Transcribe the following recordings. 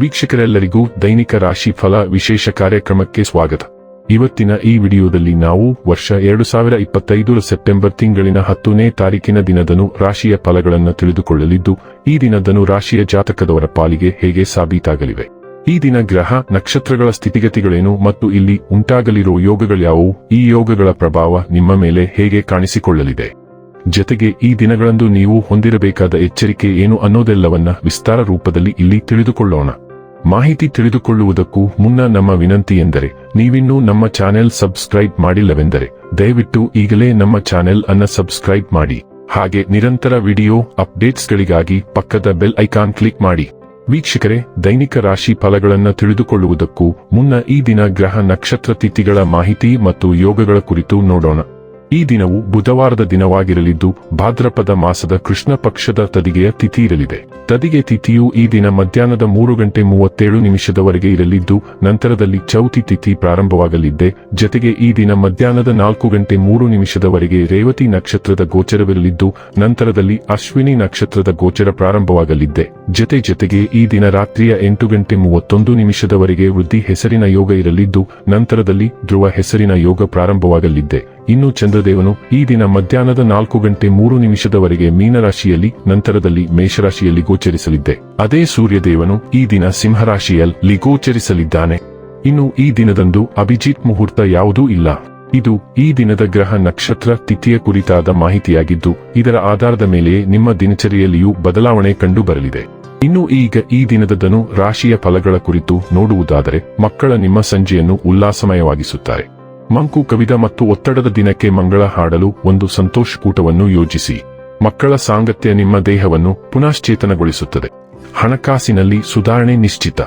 ವೀಕ್ಷಕರೆಲ್ಲರಿಗೂ ದೈನಿಕ ರಾಶಿ ಫಲ ವಿಶೇಷ ಕಾರ್ಯಕ್ರಮಕ್ಕೆ ಸ್ವಾಗತ. ಇವತ್ತಿನ ಈ ವಿಡಿಯೋದಲ್ಲಿ ನಾವು ವರ್ಷ 2025 ಸೆಪ್ಟೆಂಬರ್ ತಿಂಗಳಿನ 10ನೇ ತಾರೀಕಿನ ದಿನದನು ರಾಶಿಯ ಫಲಗಳನ್ನು ತಿಳಿದುಕೊಳ್ಳಲಿದ್ದು, ಈ ದಿನದನು ರಾಶಿಯ ಜಾತಕದವರ ಪಾಲಿಗೆ ಹೇಗೆ ಸಾಬೀತಾಗಲಿವೆ, ಈ ದಿನ ಗ್ರಹ ನಕ್ಷತ್ರಗಳ ಸ್ಥಿತಿಗತಿಗಳೇನು ಮತ್ತು ಇಲ್ಲಿ ಉಂಟಾಗಲಿರುವ ಯೋಗಗಳ್ಯಾವುವು, ಈ ಯೋಗಗಳ ಪ್ರಭಾವ ನಿಮ್ಮ ಮೇಲೆ ಹೇಗೆ ಕಾಣಿಸಿಕೊಳ್ಳಲಿದೆ, ಜತೆಗೆ ಈ ದಿನಗಳಂದು ನೀವು ಹೊಂದಿರಬೇಕಾದ ಎಚ್ಚರಿಕೆ ಏನು ಅನ್ನೋದೆಲ್ಲವನ್ನ ವಿಸ್ತಾರ ರೂಪದಲ್ಲಿ ಇಲ್ಲಿ ತಿಳಿದುಕೊಳ್ಳೋಣ. ಮಾಹಿತಿ ತಿಳಿದುಕೊಳ್ಳುವುದಕ್ಕೂ ಮುನ್ನ ನಮ್ಮ ವಿನಂತಿ ಎಂದರೆ, ನೀವಿನ್ನೂ ನಮ್ಮ ಚಾನೆಲ್ ಸಬ್ಸ್ಕ್ರೈಬ್ ಮಾಡಿಲ್ಲವೆಂದರೆ ದಯವಿಟ್ಟು ಈಗಲೇ ನಮ್ಮ ಚಾನೆಲ್ ಅನ್ನ ಸಬ್ಸ್ಕ್ರೈಬ್ ಮಾಡಿ. ಹಾಗೆ ನಿರಂತರ ವಿಡಿಯೋ ಅಪ್ಡೇಟ್ಸ್ಗಳಿಗಾಗಿ ಪಕ್ಕದ ಬೆಲ್ ಐಕಾನ್ ಕ್ಲಿಕ್ ಮಾಡಿ. ವೀಕ್ಷಕರೇ, ದೈನಿಕ ರಾಶಿ ಫಲಗಳನ್ನು ತಿಳಿದುಕೊಳ್ಳುವುದಕ್ಕೂ ಮುನ್ನ ಈ ದಿನ ಗ್ರಹ ನಕ್ಷತ್ರ ತಿಥಿಗಳ ಮಾಹಿತಿ ಮತ್ತು ಯೋಗಗಳ ಕುರಿತು ನೋಡೋಣ. ಈ ದಿನವು ಬುಧವಾರದ ದಿನವಾಗಿರಲಿದ್ದು, ಭಾದ್ರಪದ ಮಾಸದ ಕೃಷ್ಣ ಪಕ್ಷದ ತದಿಗೆಯ ತಿಥಿ ಇರಲಿದೆ. ತದಿಗೆ ತಿಥಿಯು ಈ ದಿನ ಮಧ್ಯಾಹ್ನದ 3:37 ಇರಲಿದ್ದು, ನಂತರದಲ್ಲಿ ಚೌತಿ ತಿಥಿ ಪ್ರಾರಂಭವಾಗಲಿದ್ದೆ. ಜತೆಗೆ ಈ ದಿನ ಮಧ್ಯಾಹ್ನದ 4:03 ರೇವತಿ ನಕ್ಷತ್ರದ ಗೋಚರವಿರಲಿದ್ದು, ನಂತರದಲ್ಲಿ ಅಶ್ವಿನಿ ನಕ್ಷತ್ರದ ಗೋಚರ ಪ್ರಾರಂಭವಾಗಲಿದ್ದೆ. ಜತೆಗೆ ಈ ದಿನ ರಾತ್ರಿಯ 8:31 ವೃದ್ಧಿ ಹೆಸರಿನ ಯೋಗ ಇರಲಿದ್ದು, ನಂತರದಲ್ಲಿ ಧ್ರುವ ಹೆಸರಿನ ಯೋಗ ಪ್ರಾರಂಭವಾಗಲಿದ್ದೆ. ಇನ್ನು ಚಂದ್ರದೇವನು ಈ ದಿನ ಮಧ್ಯಾಹ್ನದ 4:03 ಮೀನರಾಶಿಯಲ್ಲಿ, ನಂತರದಲ್ಲಿ ಮೇಷರಾಶಿಯಲ್ಲಿ ಗೋಚರಿಸಲಿದ್ದೆ. ಅದೇ ಸೂರ್ಯದೇವನು ಈ ದಿನ ಸಿಂಹರಾಶಿಯಲ್ಲಿ ಗೋಚರಿಸಲಿದ್ದಾನೆ. ಇನ್ನು ಈ ದಿನದಂದು ಅಭಿಜಿತ್ ಮುಹೂರ್ತ ಯಾವುದೂ ಇಲ್ಲ. ಇದು ಈ ದಿನದ ಗ್ರಹ ನಕ್ಷತ್ರ ತಿಥಿಯ ಕುರಿತಾದ ಮಾಹಿತಿಯಾಗಿದ್ದು, ಇದರ ಆಧಾರದ ಮೇಲೆಯೇ ನಿಮ್ಮ ದಿನಚರಿಯಲ್ಲಿಯೂ ಬದಲಾವಣೆ ಕಂಡು ಬರಲಿದೆ. ಇನ್ನು ಈಗ ಈ ದಿನದನು ರಾಶಿಯ ಫಲಗಳ ಕುರಿತು ನೋಡುವುದಾದರೆ, ಮಕ್ಕಳ ನಿಮ್ಮ ಸಂಜೆಯನ್ನು ಉಲ್ಲಾಸಮಯವಾಗಿಸುತ್ತಾರೆ. ಮಂಕು ಕವಿದ ಮತ್ತು ಒತ್ತಡದ ದಿನಕ್ಕೆ ಮಂಗಳ ಹಾಡಲು ಒಂದು ಸಂತೋಷ ಕೂಟವನ್ನು ಯೋಜಿಸಿ. ಮಕ್ಕಳ ಸಾಂಗತ್ಯ ನಿಮ್ಮ ದೇಹವನ್ನು ಪುನಶ್ಚೇತನಗೊಳಿಸುತ್ತದೆ. ಹಣಕಾಸಿನಲ್ಲಿ ಸುಧಾರಣೆ ನಿಶ್ಚಿತ.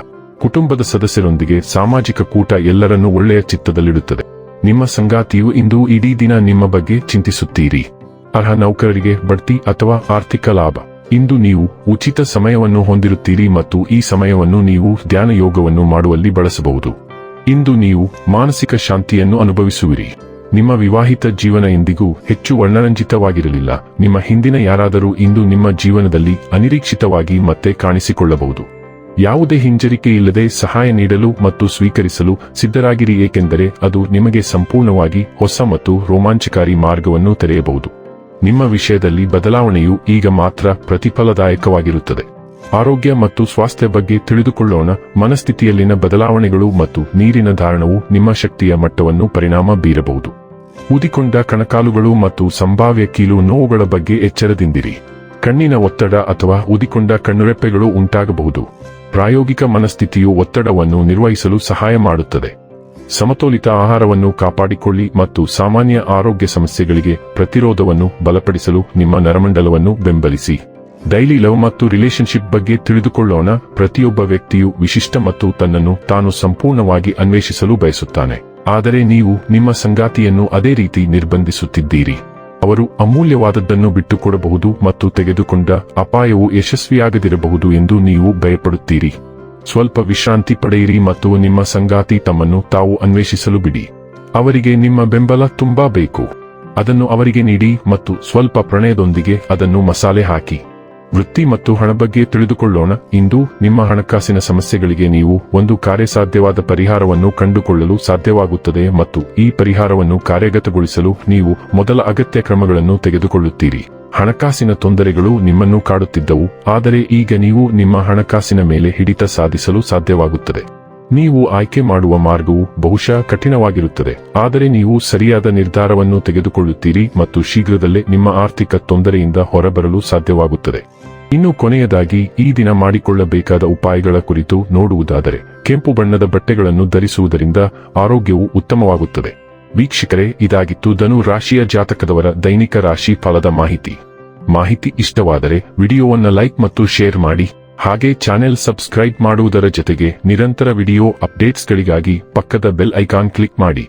ಕುಟುಂಬದ ಸದಸ್ಯರೊಂದಿಗೆ ಸಾಮಾಜಿಕ ಕೂಟ ಎಲ್ಲರನ್ನೂ ಒಳ್ಳೆಯ ಚಿತ್ತದಲ್ಲಿಡುತ್ತದೆ. ನಿಮ್ಮ ಸಂಗಾತಿಯು ಇಂದು ಇಡೀ ದಿನ ನಿಮ್ಮ ಬಗ್ಗೆ ಚಿಂತಿಸುತ್ತೀರಿ. ಅರ್ಹ ನೌಕರರಿಗೆ ಬಡ್ತಿ ಅಥವಾ ಆರ್ಥಿಕ ಲಾಭ. ಇಂದು ನೀವು ಉಚಿತ ಸಮಯವನ್ನು ಹೊಂದಿರುತ್ತೀರಿ ಮತ್ತು ಈ ಸಮಯವನ್ನು ನೀವು ಧ್ಯಾನ ಯೋಗವನ್ನು ಮಾಡುವಲ್ಲಿ ಬಳಸಬಹುದು. ಇಂದು ನೀವು ಮಾನಸಿಕ ಶಾಂತಿಯನ್ನು ಅನುಭವಿಸುವಿರಿ. ನಿಮ್ಮ ವಿವಾಹಿತ ಜೀವನ ಎಂದಿಗೂ ಹೆಚ್ಚು ವರ್ಣರಂಜಿತವಾಗಿರಲಿಲ್ಲ. ನಿಮ್ಮ ಹಿಂದಿನ ಯಾರಾದರೂ ಇಂದು ನಿಮ್ಮ ಜೀವನದಲ್ಲಿ ಅನಿರೀಕ್ಷಿತವಾಗಿ ಮತ್ತೆ ಕಾಣಿಸಿಕೊಳ್ಳಬಹುದು. ಯಾವುದೇ ಹಿಂಜರಿಕೆ ಇಲ್ಲದೆ ಸಹಾಯ ನೀಡಲು ಮತ್ತು ಸ್ವೀಕರಿಸಲು ಸಿದ್ಧರಾಗಿರಿ, ಏಕೆಂದರೆ ಅದು ನಿಮಗೆ ಸಂಪೂರ್ಣವಾಗಿ ಹೊಸ ಮತ್ತು ರೋಮಾಂಚಕಾರಿ ಮಾರ್ಗವನ್ನು ತೆರೆಯಬಹುದು. ನಿಮ್ಮ ವಿಷಯದಲ್ಲಿ ಬದಲಾವಣೆಯು ಈಗ ಮಾತ್ರ ಪ್ರತಿಫಲದಾಯಕವಾಗಿರುತ್ತದೆ. ಆರೋಗ್ಯ ಮತ್ತು ಸ್ವಾಸ್ಥ್ಯ ಬಗ್ಗೆ ತಿಳಿದುಕೊಳ್ಳೋಣ. ಮನಸ್ಥಿತಿಯಲ್ಲಿನ ಬದಲಾವಣೆಗಳು ಮತ್ತು ನೀರಿನ ಧಾರಣವು ನಿಮ್ಮ ಶಕ್ತಿಯ ಮಟ್ಟವನ್ನು ಪರಿಣಾಮ ಬೀರಬಹುದು. ಊದಿಕೊಂಡ ಕಣಕಾಲುಗಳು ಮತ್ತು ಸಂಭಾವ್ಯ ಕೀಲು ನೋವುಗಳ ಬಗ್ಗೆ ಎಚ್ಚರದಿಂದಿರಿ. ಕಣ್ಣಿನ ಒತ್ತಡ ಅಥವಾ ಊದಿಕೊಂಡ ಕಣ್ಣುರೆಪ್ಪೆಗಳು ಉಂಟಾಗಬಹುದು. ಪ್ರಾಯೋಗಿಕ ಮನಸ್ಥಿತಿಯು ಒತ್ತಡವನ್ನು ನಿರ್ವಹಿಸಲು ಸಹಾಯ ಮಾಡುತ್ತದೆ. ಸಮತೋಲಿತ ಆಹಾರವನ್ನು ಕಾಪಾಡಿಕೊಳ್ಳಿ ಮತ್ತು ಸಾಮಾನ್ಯ ಆರೋಗ್ಯ ಸಮಸ್ಯೆಗಳಿಗೆ ಪ್ರತಿರೋಧವನ್ನು ಬಲಪಡಿಸಲು ನಿಮ್ಮ ನರಮಂಡಲವನ್ನು ಬೆಂಬಲಿಸಿ. ಡೈಲಿ ಲವ್ ಮತ್ತು ರಿಲೇಶನ್ಶಿಪ್ ಬಗ್ಗೆ ತಿಳಿದುಕೊಳ್ಳೋಣ. ಪ್ರತಿಯೊಬ್ಬ ವ್ಯಕ್ತಿಯು ವಿಶಿಷ್ಟ ಮತ್ತು ತನ್ನನ್ನು ತಾನು ಸಂಪೂರ್ಣವಾಗಿ ಅನ್ವೇಷಿಸಲು ಬಯಸುತ್ತಾನೆ. ಆದರೆ ನೀವು ನಿಮ್ಮ ಸಂಗಾತಿಯನ್ನು ಅದೇ ರೀತಿ ನಿರ್ಬಂಧಿಸುತ್ತಿದ್ದೀರಿ. ಅವರು ಅಮೂಲ್ಯವಾದದ್ದನ್ನು ಬಿಟ್ಟುಕೊಡಬಹುದು ಮತ್ತು ತೆಗೆದುಕೊಂಡ ಅಪಾಯವು ಯಶಸ್ವಿಯಾಗದಿರಬಹುದು ಎಂದು ನೀವು ಭಯಪಡುತ್ತೀರಿ. ಸ್ವಲ್ಪ ವಿಶ್ರಾಂತಿ ಪಡೆಯಿರಿ ಮತ್ತು ನಿಮ್ಮ ಸಂಗಾತಿ ತಮ್ಮನ್ನು ತಾವು ಅನ್ವೇಷಿಸಲು ಬಿಡಿ. ಅವರಿಗೆ ನಿಮ್ಮ ಬೆಂಬಲ ತುಂಬಾ ಬೇಕು. ಅದನ್ನು ಅವರಿಗೆ ನೀಡಿ ಮತ್ತು ಸ್ವಲ್ಪ ಪ್ರಣಯದೊಂದಿಗೆ ಅದನ್ನು ಮಸಾಲೆ ಹಾಕಿ. ವೃತ್ತಿ ಮತ್ತು ಹಣ ಬಗ್ಗೆ ತಿಳಿದುಕೊಳ್ಳೋಣ. ಇಂದು ನಿಮ್ಮ ಹಣಕಾಸಿನ ಸಮಸ್ಯೆಗಳಿಗೆ ನೀವು ಒಂದು ಕಾರ್ಯಸಾಧ್ಯವಾದ ಪರಿಹಾರವನ್ನು ಕಂಡುಕೊಳ್ಳಲು ಸಾಧ್ಯವಾಗುತ್ತದೆ ಮತ್ತು ಈ ಪರಿಹಾರವನ್ನು ಕಾರ್ಯಗತಗೊಳಿಸಲು ನೀವು ಮೊದಲ ಅಗತ್ಯ ಕ್ರಮಗಳನ್ನು ತೆಗೆದುಕೊಳ್ಳುತ್ತೀರಿ. ಹಣಕಾಸಿನ ತೊಂದರೆಗಳು ನಿಮ್ಮನ್ನು ಕಾಡುತ್ತಿದ್ದವು, ಆದರೆ ಈಗ ನೀವು ನಿಮ್ಮ ಹಣಕಾಸಿನ ಮೇಲೆ ಹಿಡಿತ ಸಾಧಿಸಲು ಸಾಧ್ಯವಾಗುತ್ತದೆ. ನೀವು ಆಯ್ಕೆ ಮಾಡುವ ಮಾರ್ಗವು ಬಹುಶಃ ಕಠಿಣವಾಗಿರುತ್ತದೆ, ಆದರೆ ನೀವು ಸರಿಯಾದ ನಿರ್ಧಾರವನ್ನು ತೆಗೆದುಕೊಳ್ಳುತ್ತೀರಿ ಮತ್ತು ಶೀಘ್ರದಲ್ಲೇ ನಿಮ್ಮ ಆರ್ಥಿಕ ತೊಂದರೆಯಿಂದ ಹೊರಬರಲು ಸಾಧ್ಯವಾಗುತ್ತದೆ. ಇನ್ನು ಕೊನೆಯದಾಗಿ ಈ ದಿನ ಮಾಡಿಕೊಳ್ಳಬೇಕಾದ ಉಪಾಯಗಳ ಕುರಿತು ನೋಡುವುದಾದರೆ, ಕೆಂಪು ಬಣ್ಣದ ಬಟ್ಟೆಗಳನ್ನು ಧರಿಸುವುದರಿಂದ ಆರೋಗ್ಯವು ಉತ್ತಮವಾಗುತ್ತದೆ. ವೀಕ್ಷಕರೇ, ಇದಾಗಿತ್ತು ಧನು ರಾಶಿಯ ಜಾತಕದವರ ದೈನಿಕ ರಾಶಿ ಫಲದ ಮಾಹಿತಿ ಇಷ್ಟವಾದರೆ ವಿಡಿಯೋವನ್ನು ಲೈಕ್ ಮತ್ತು ಶೇರ್ ಮಾಡಿ. ಹಾಗೆ ಚಾನೆಲ್ ಸಬ್ಸ್ಕ್ರೈಬ್ ಮಾಡುವುದರ ಜೊತೆಗೆ ನಿರಂತರ ವಿಡಿಯೋ ಅಪ್ಡೇಟ್ಸ್ಗಳಿಗಾಗಿ ಪಕ್ಕದ ಬೆಲ್ ಐಕಾನ್ ಕ್ಲಿಕ್ ಮಾಡಿ.